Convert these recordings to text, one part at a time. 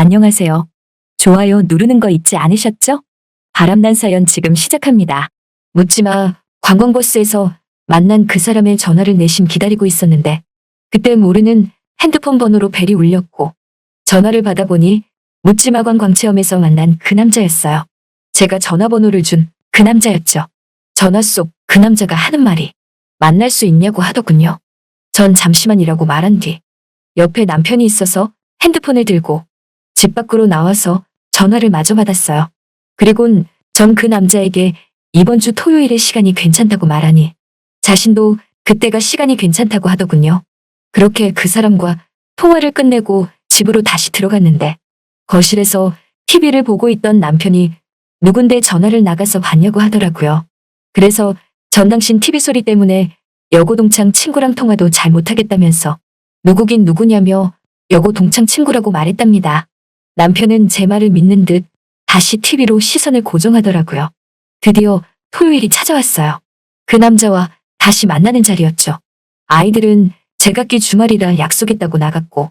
안녕하세요. 좋아요 누르는 거 잊지 않으셨죠? 바람난 사연 지금 시작합니다. 묻지마 관광버스에서 만난 그 사람의 전화를 내심 기다리고 있었는데 그때 모르는 핸드폰 번호로 벨이 울렸고 전화를 받아보니 묻지마 관광체험에서 만난 그 남자였어요. 제가 전화번호를 준 그 남자였죠. 전화 속 그 남자가 하는 말이 만날 수 있냐고 하더군요. 전 잠시만이라고 말한 뒤 옆에 남편이 있어서 핸드폰을 들고 집 밖으로 나와서 전화를 마저 받았어요. 그리곤 전 그 남자에게 이번 주 토요일에 시간이 괜찮다고 말하니 자신도 그때가 시간이 괜찮다고 하더군요. 그렇게 그 사람과 통화를 끝내고 집으로 다시 들어갔는데 거실에서 TV를 보고 있던 남편이 누군데 전화를 나가서 받냐고 하더라고요. 그래서 전 당신 TV 소리 때문에 여고 동창 친구랑 통화도 잘 못하겠다면서 누구긴 누구냐며 여고 동창 친구라고 말했답니다. 남편은 제 말을 믿는 듯 다시 TV로 시선을 고정하더라고요. 드디어 토요일이 찾아왔어요. 그 남자와 다시 만나는 자리였죠. 아이들은 제각기 주말이라 약속했다고 나갔고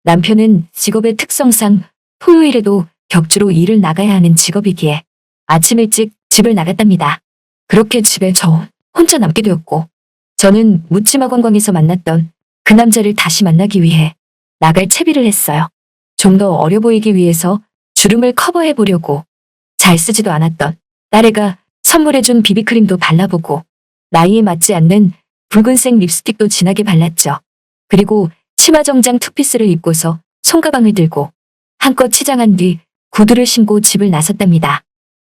남편은 직업의 특성상 토요일에도 격주로 일을 나가야 하는 직업이기에 아침 일찍 집을 나갔답니다. 그렇게 집에 저 혼자 남게 되었고 저는 묻지마 관광에서 만났던 그 남자를 다시 만나기 위해 나갈 채비를 했어요. 좀 더 어려 보이기 위해서 주름을 커버해 보려고 잘 쓰지도 않았던 딸애가 선물해준 비비크림도 발라보고 나이에 맞지 않는 붉은색 립스틱도 진하게 발랐죠. 그리고 치마 정장 투피스를 입고서 손가방을 들고 한껏 치장한 뒤 구두를 신고 집을 나섰답니다.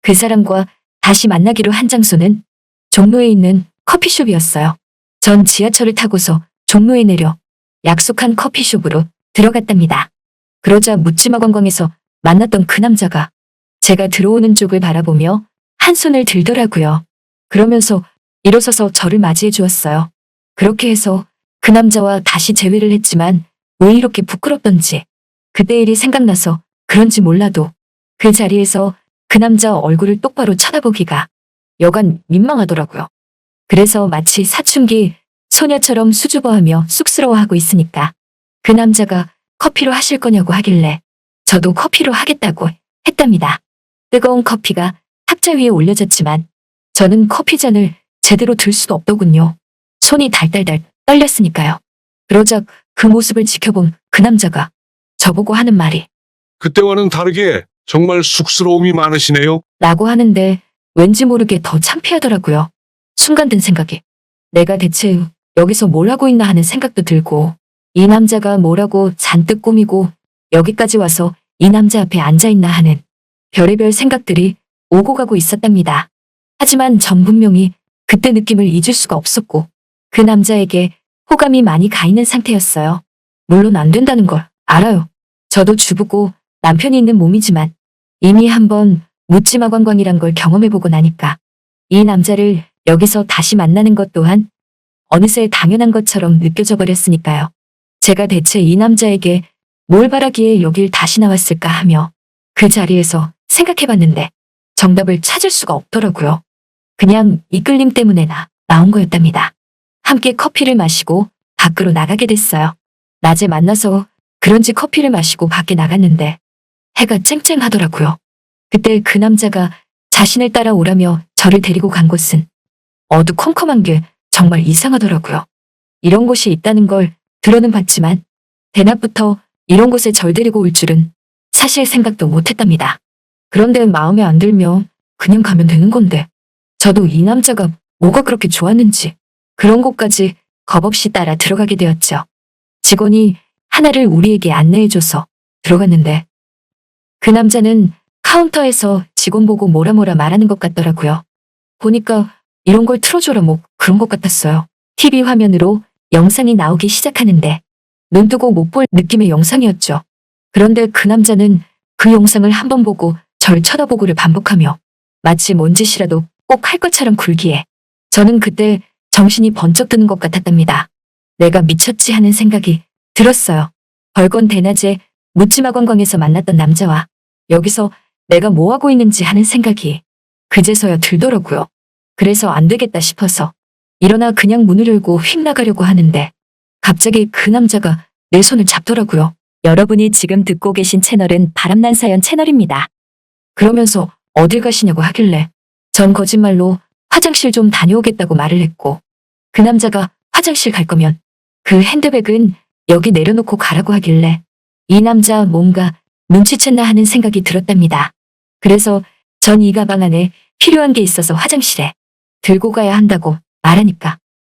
그 사람과 다시 만나기로 한 장소는 종로에 있는 커피숍이었어요. 전 지하철을 타고서 종로에 내려 약속한 커피숍으로 들어갔답니다. 그러자 묻지마 관광에서 만났던 그 남자가 제가 들어오는 쪽을 바라보며 한 손을 들더라고요. 그러면서 일어서서 저를 맞이해 주었어요. 그렇게 해서 그 남자와 다시 재회를 했지만 왜 이렇게 부끄럽던지 그때 일이 생각나서 그런지 몰라도 그 자리에서 그 남자 얼굴을 똑바로 쳐다보기가 여간 민망하더라고요. 그래서 마치 사춘기 소녀처럼 수줍어하며 쑥스러워하고 있으니까 그 남자가 커피로 하실 거냐고 하길래 저도 커피로 하겠다고 했답니다. 뜨거운 커피가 탁자 위에 올려졌지만 저는 커피잔을 제대로 들 수도 없더군요. 손이 달달달 떨렸으니까요. 그러자 그 모습을 지켜본 그 남자가 저보고 하는 말이 그때와는 다르게 정말 쑥스러움이 많으시네요. 라고 하는데 왠지 모르게 더 창피하더라고요. 순간 든 생각이 내가 대체 여기서 뭘 하고 있나 하는 생각도 들고 이 남자가 뭐라고 잔뜩 꾸미고 여기까지 와서 이 남자 앞에 앉아있나 하는 별의별 생각들이 오고 가고 있었답니다. 하지만 전 분명히 그때 느낌을 잊을 수가 없었고 그 남자에게 호감이 많이 가 있는 상태였어요. 물론 안 된다는 걸 알아요. 저도 주부고 남편이 있는 몸이지만 이미 한번 묻지마 관광이란 걸 경험해보고 나니까 이 남자를 여기서 다시 만나는 것 또한 어느새 당연한 것처럼 느껴져 버렸으니까요. 제가 대체 이 남자에게 뭘 바라기에 여길 다시 나왔을까 하며 그 자리에서 생각해봤는데 정답을 찾을 수가 없더라고요. 그냥 이끌림 때문에 나온 거였답니다. 함께 커피를 마시고 밖으로 나가게 됐어요. 낮에 만나서 그런지 커피를 마시고 밖에 나갔는데 해가 쨍쨍하더라고요. 그때 그 남자가 자신을 따라오라며 저를 데리고 간 곳은 어두컴컴한 게 정말 이상하더라고요. 이런 곳이 있다는 걸 들어는 봤지만 대낮부터 이런 곳에 절 데리고 올 줄은 사실 생각도 못했답니다. 그런데 마음에 안 들면 그냥 가면 되는 건데 저도 이 남자가 뭐가 그렇게 좋았는지 그런 곳까지 겁없이 따라 들어가게 되었죠. 직원이 하나를 우리에게 안내해줘서 들어갔는데 그 남자는 카운터에서 직원 보고 뭐라 말하는 것 같더라고요. 보니까 이런 걸 틀어줘라 뭐 그런 것 같았어요. TV 화면으로 영상이 나오기 시작하는데 눈 뜨고 못 볼 느낌의 영상이었죠. 그런데 그 남자는 그 영상을 한 번 보고 절 쳐다보고를 반복하며 마치 뭔 짓이라도 꼭 할 것처럼 굴기에 저는 그때 정신이 번쩍 드는 것 같았답니다. 내가 미쳤지 하는 생각이 들었어요. 벌건 대낮에 묻지마 관광에서 만났던 남자와 여기서 내가 뭐 하고 있는지 하는 생각이 그제서야 들더라고요. 그래서 안 되겠다 싶어서 일어나 그냥 문을 열고 휙 나가려고 하는데 갑자기 그 남자가 내 손을 잡더라고요. 여러분이 지금 듣고 계신 채널은 바람난 사연 채널입니다. 그러면서 어딜 가시냐고 하길래 전 거짓말로 화장실 좀 다녀오겠다고 말을 했고, 그 남자가 화장실 갈 거면 그 핸드백은 여기 내려놓고 가라고 하길래 이 남자 뭔가 눈치챘나 하는 생각이 들었답니다. 그래서 전 이 가방 안에 필요한 게 있어서 화장실에 들고 가야 한다고 말하니까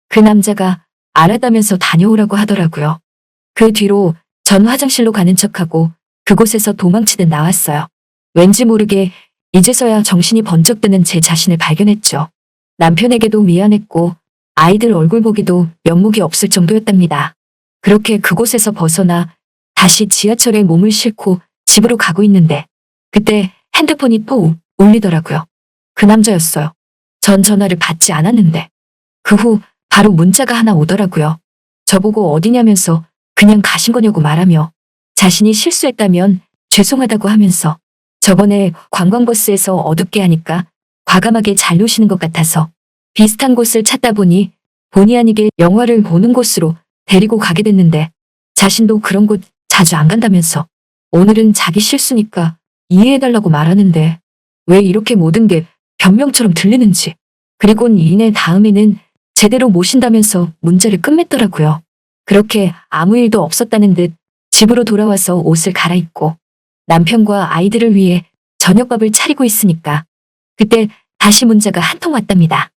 그 남자가 알았다면서 다녀오라고 하더라고요. 그 뒤로 전 화장실로 가는 척하고 그곳에서 도망치듯 나왔어요. 왠지 모르게 이제서야 정신이 번쩍 드는 제 자신을 발견했죠. 남편에게도 미안했고 아이들 얼굴 보기도 면목이 없을 정도였답니다. 그렇게 그곳에서 벗어나 다시 지하철에 몸을 싣고 집으로 가고 있는데 그때 핸드폰이 또 울리더라고요. 그 남자였어요. 전 전화를 받지 않았는데 그 후 바로 문자가 하나 오더라고요. 저보고 어디냐면서 그냥 가신 거냐고 말하며 자신이 실수했다면 죄송하다고 하면서 저번에 관광버스에서 어둡게 하니까 과감하게 잘 노시는 것 같아서 비슷한 곳을 찾다 보니 본의 아니게 영화를 보는 곳으로 데리고 가게 됐는데 자신도 그런 곳 자주 안 간다면서 오늘은 자기 실수니까 이해해달라고 말하는데 왜 이렇게 모든 게 변명처럼 들리는지, 그리곤 이내 다음에는 제대로 모신다면서 문자를 끝맺더라고요. 그렇게 아무 일도 없었다는 듯 집으로 돌아와서 옷을 갈아입고 남편과 아이들을 위해 저녁밥을 차리고 있으니까 그때 다시 문자가 한 통 왔답니다.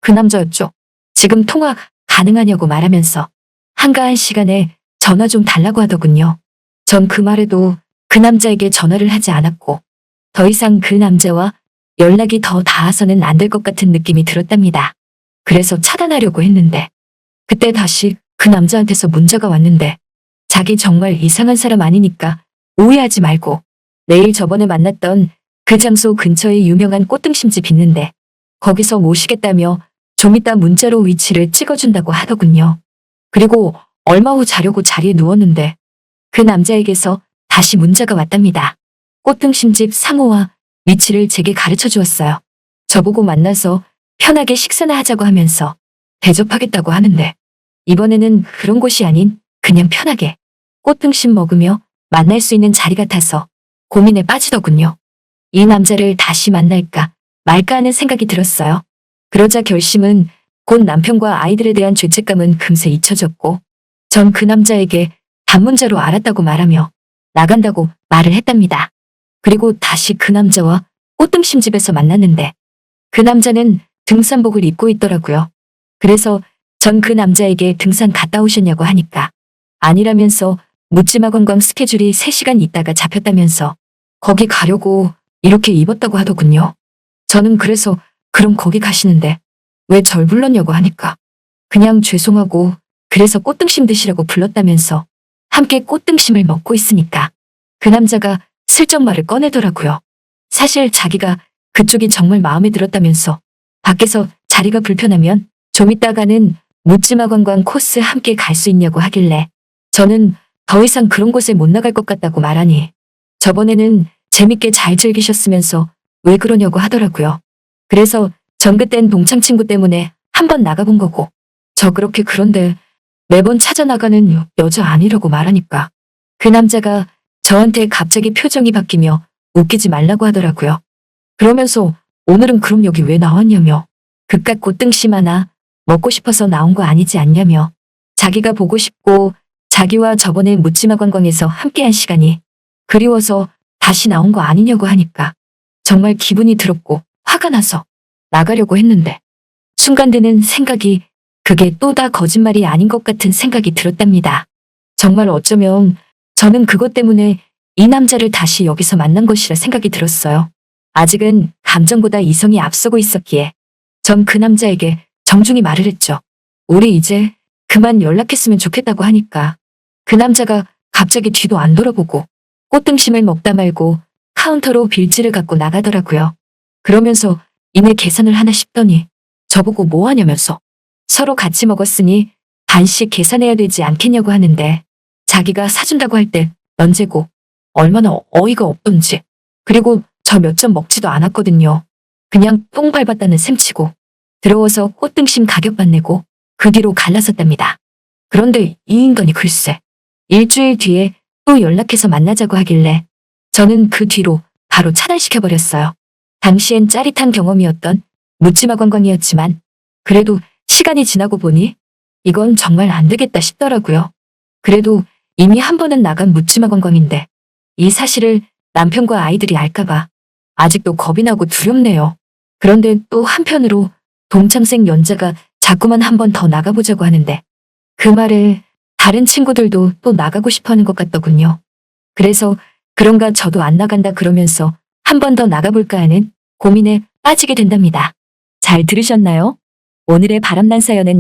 그 남자였죠. 지금 통화 가능하냐고 말하면서 한가한 시간에 전화 좀 달라고 하더군요. 전 그 말에도 그 남자에게 전화를 하지 않았고 더 이상 그 남자와 연락이 더 닿아서는 안 될 것 같은 느낌이 들었답니다. 그래서 차단하려고 했는데 그때 다시 그 남자한테서 문자가 왔는데 자기 정말 이상한 사람 아니니까 오해하지 말고 내일 저번에 만났던 그 장소 근처에 유명한 꽃등심집 있는데 거기서 모시겠다며 좀 이따 문자로 위치를 찍어준다고 하더군요. 그리고 얼마 후 자려고 자리에 누웠는데 그 남자에게서 다시 문자가 왔답니다. 꽃등심집 상호와 위치를 제게 가르쳐 주었어요. 저보고 만나서 편하게 식사나 하자고 하면서 대접하겠다고 하는데 이번에는 그런 곳이 아닌 그냥 편하게 꽃등심 먹으며 만날 수 있는 자리 같아서 고민에 빠지더군요. 이 남자를 다시 만날까 말까 하는 생각이 들었어요. 그러자 결심은 곧 남편과 아이들에 대한 죄책감은 금세 잊혀졌고 전 그 남자에게 단문자로 알았다고 말하며 나간다고 말을 했답니다. 그리고 다시 그 남자와 꽃등심집에서 만났는데 그 남자는 등산복을 입고 있더라고요. 그래서 전 그 남자에게 등산 갔다 오셨냐고 하니까 아니라면서 묻지마 관광 스케줄이 3시간 있다가 잡혔다면서 거기 가려고 이렇게 입었다고 하더군요. 저는 그래서 그럼 거기 가시는데 왜 절 불렀냐고 하니까 그냥 죄송하고 그래서 꽃등심 드시라고 불렀다면서 함께 꽃등심을 먹고 있으니까 그 남자가 슬쩍 말을 꺼내더라고요. 사실 자기가 그쪽이 정말 마음에 들었다면서 밖에서 자리가 불편하면 좀 이따가는 묻지마 관광 코스 함께 갈 수 있냐고 하길래 저는 더 이상 그런 곳에 못 나갈 것 같다고 말하니 저번에는 재밌게 잘 즐기셨으면서 왜 그러냐고 하더라고요. 그래서 전 그땐 동창 친구 때문에 한번 나가본 거고 저 그렇게 그런데 매번 찾아나가는 여자 아니라고 말하니까 그 남자가 저한테 갑자기 표정이 바뀌며 웃기지 말라고 하더라고요. 그러면서 오늘은 그럼 여기 왜 나왔냐며 그깟 꽃등심 하나 먹고 싶어서 나온 거 아니지 않냐며 자기가 보고 싶고 자기와 저번에 묻지마 관광에서 함께한 시간이 그리워서 다시 나온 거 아니냐고 하니까 정말 기분이 더럽고 화가 나서 나가려고 했는데 순간 드는 생각이 그게 또 다 거짓말이 아닌 것 같은 생각이 들었답니다. 정말 어쩌면 저는 그것 때문에 이 남자를 다시 여기서 만난 것이라 생각이 들었어요. 아직은 감정보다 이성이 앞서고 있었기에 전 그 남자에게 정중히 말을 했죠. 우리 이제 그만 연락했으면 좋겠다고 하니까 그 남자가 갑자기 뒤도 안 돌아보고 꽃등심을 먹다 말고 카운터로 빌지를 갖고 나가더라고요. 그러면서 이내 계산을 하나 싶더니 저보고 뭐 하냐면서 서로 같이 먹었으니 반씩 계산해야 되지 않겠냐고 하는데 자기가 사준다고 할 때 넌재고 얼마나 어이가 없던지. 그리고 저 몇 점 먹지도 않았거든요. 그냥 똥 밟았다는 셈치고 들어와서 꽃등심 가격만 내고 그 뒤로 갈라섰답니다. 그런데 이 인간이 글쎄 일주일 뒤에 또 연락해서 만나자고 하길래 저는 그 뒤로 바로 차단시켜버렸어요. 당시엔 짜릿한 경험이었던 묻지마 관광이었지만 그래도 시간이 지나고 보니 이건 정말 안 되겠다 싶더라고요. 그래도 이미 한 번은 나간 묻지마 관광인데 이 사실을 남편과 아이들이 알까봐 아직도 겁이 나고 두렵네요. 그런데 또 한편으로 동창생 연자가 자꾸만 한 번 더 나가보자고 하는데 그 말에 다른 친구들도 또 나가고 싶어 하는 것 같더군요. 그래서 그런가 저도 안 나간다 그러면서 한 번 더 나가볼까 하는 고민에 빠지게 된답니다. 잘 들으셨나요? 오늘의 바람난 사연은